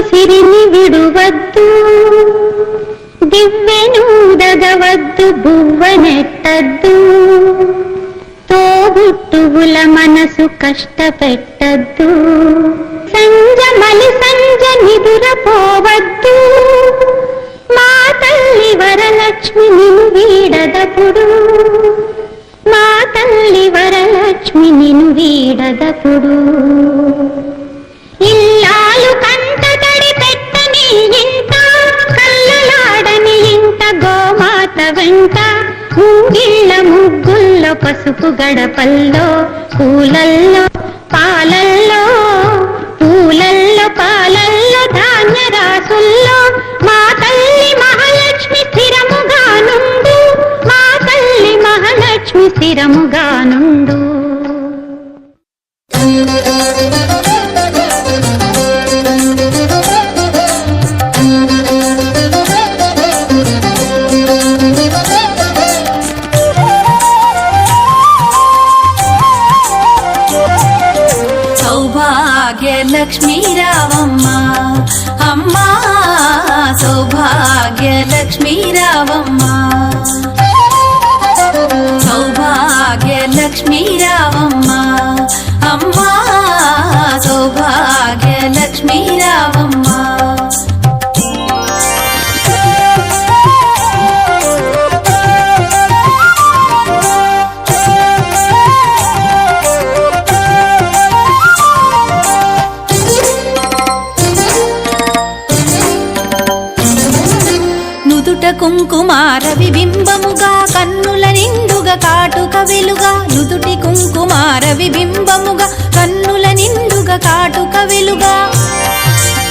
సిరిని విడువద్దు, దివ్వెనూదగవద్దు, బువ్వనెట్టద్దు, తోబుట్టువుల మనసు కష్టపెట్టద్దు, సంజమలి సంజ నిదురపోవద్దు, మా తల్లి వరలక్ష్మి నిన్ను వీడదపుడు, మా తల్లి వరలక్ష్మి నిన్ను వీడదపుడు. ఇల్లాలు కంట తడి పెట్టని ఇంట, కల్లలాడని ఇంట, గోమాత వెంట, ముంగిళ్ళ ముగ్గుల్లో, పసుపు గడపల్లో, పూలల్లో పాలల్లో, పూలల్లో పాలల్లో, ధాన్య రాసుల్లో, మా తల్లి మహాలక్ష్మి స్థిరముగానుండు, మా తల్లి మహాలక్ష్మి స్థిరముగానుండు. లక్ష్మీ రావమ్మ అమ్మా, సౌభాగ్య లక్ష్మీ రావమ్మ, సౌభాగ్య లక్ష్మీ రావమ్మ అమ్మా, సౌభాగ్య లక్ష్మీ రావమ్మ. కుంకుమార విబింబముగా, కన్నుల నిండుగా కాటుక వెలుగా, నుదుటి కుంకుమార విబింబ